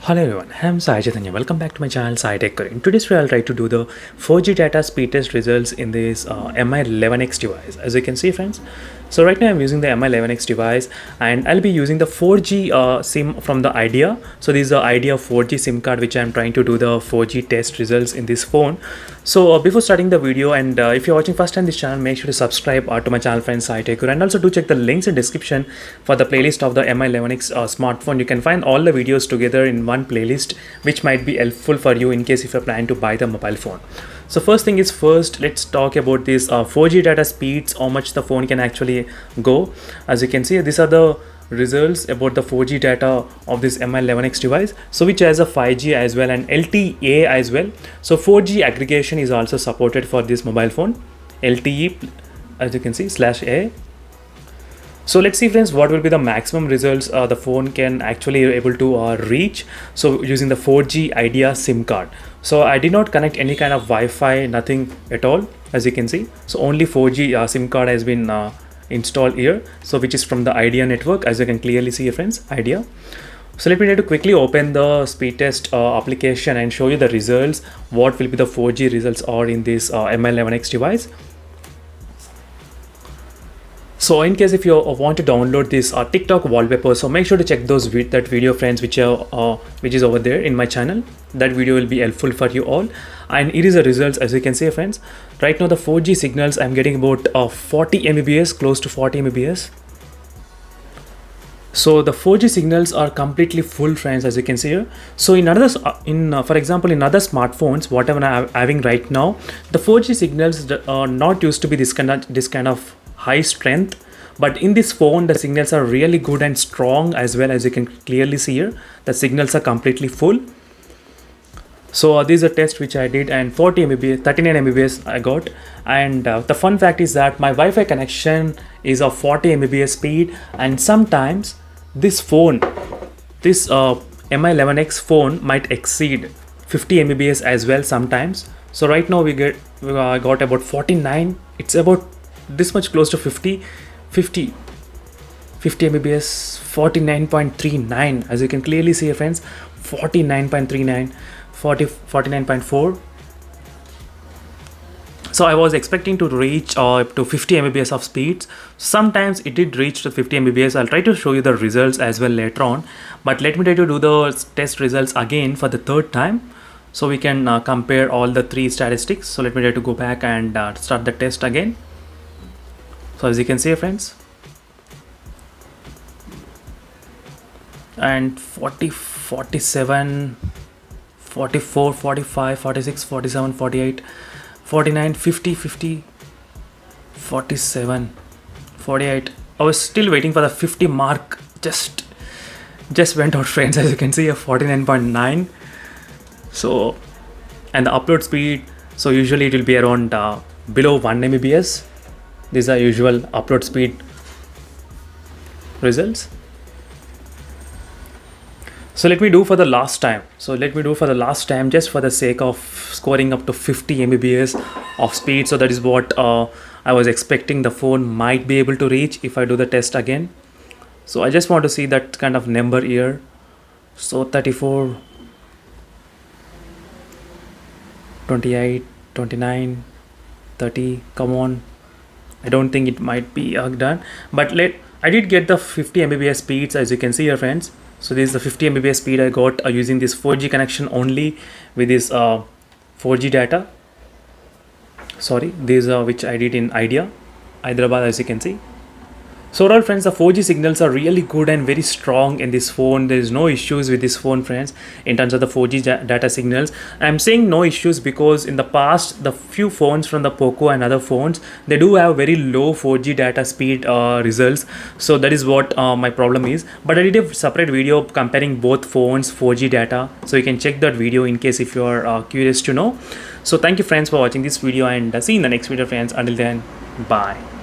Hello everyone, I'm Sai Chaitanya. Welcome back to my channel Sai Tech. In today's video, I'll try to do the 4G data speed test results in this Mi11X device. As you can see, friends, so right now I'm using the Mi11X device, and I'll be using the 4G SIM from the Idea. So this is the Idea 4G SIM card which I'm trying to do the 4G test results in this phone. So before starting the video, and if you're watching first time this channel, make sure to subscribe to my channel, friends, Sai Tech, and also do check the links in description for the playlist of the Mi11X smartphone. You can find all the videos together in one playlist, which might be helpful for you in case if you're planning to buy the mobile phone. So first thing is first, let's talk about this 4G data speeds, how much the phone can actually go. As you can see, these are the results about the 4G data of this Mi11X device, so which has a 5G as well and LTE as well. So 4G aggregation is also supported for this mobile phone, LTE, as you can see, /A. So let's see, friends, what will be the maximum results the phone can actually able to reach. So using the 4G Idea SIM card. So I did not connect any kind of Wi-Fi, nothing at all, as you can see. So only 4G SIM card has been installed here, so which is from the Idea network, as you can clearly see here, friends, Idea. So let me try to quickly open the speed test application and show you the results, what will be the 4G results are in this Mi11X device. So in case if you want to download this TikTok wallpaper, so make sure to check those that video, friends, which is over there in my channel. That video will be helpful for you all. And it is the results, as you can see, friends. Right now the 4G signals I'm getting about 40 Mbps, close to 40 Mbps. So the 4G signals are completely full, friends, as you can see here. So in others, for example, in other smartphones, whatever I'm having right now, the 4G signals are not used to be this kind of high strength, but in this phone the signals are really good and strong as well. As you can clearly see here, the signals are completely full. So this is a test which I did, and 40 Mbps, 39 Mbps I got. And the fun fact is that my Wi-Fi connection is of 40 Mbps speed, and sometimes this phone, this Mi11X phone might exceed 50 Mbps as well sometimes. So right now we got about 49. It's about this much close to 50 Mbps, 49.39, as you can clearly see here, friends, 49.39, 49.4. So I was expecting to reach up to 50 Mbps of speeds. Sometimes it did reach to 50 Mbps. I'll try to show you the results as well later on, but let me try to do the test results again for the third time, so we can compare all the three statistics. So let me try to go back and start the test again. So as you can see, friends, and 40, 47, 44, 45, 46, 47, 48, 49, 50, 50, 47, 48. I was still waiting for the 50 mark. Just went out, friends, as you can see, a 49.9. So, and the upload speed, so usually it will be around below 1 Mbps. These are usual upload speed results. So let me do for the last time. Just for the sake of scoring up to 50 Mbps of speed. So that is what I was expecting the phone might be able to reach if I do the test again. So I just want to see that kind of number here. So 34, 28, 29, 30, come on. I don't think it might be done, but I did get the 50 Mbps speeds, as you can see here, friends. So this is the 50 Mbps speed I got using this 4G connection only with this 4G data. Sorry, these are which I did in Idea, Hyderabad, as you can see. So overall, friends, the 4G signals are really good and very strong in this phone. There is no issues with this phone, friends, in terms of the 4G data signals. I'm saying no issues because in the past, the few phones from the POCO and other phones, they do have very low 4G data speed results. So that is what my problem is. But I did a separate video comparing both phones 4G data, so you can check that video in case if you are curious to know. So thank you, friends, for watching this video, and see you in the next video, friends. Until then, bye.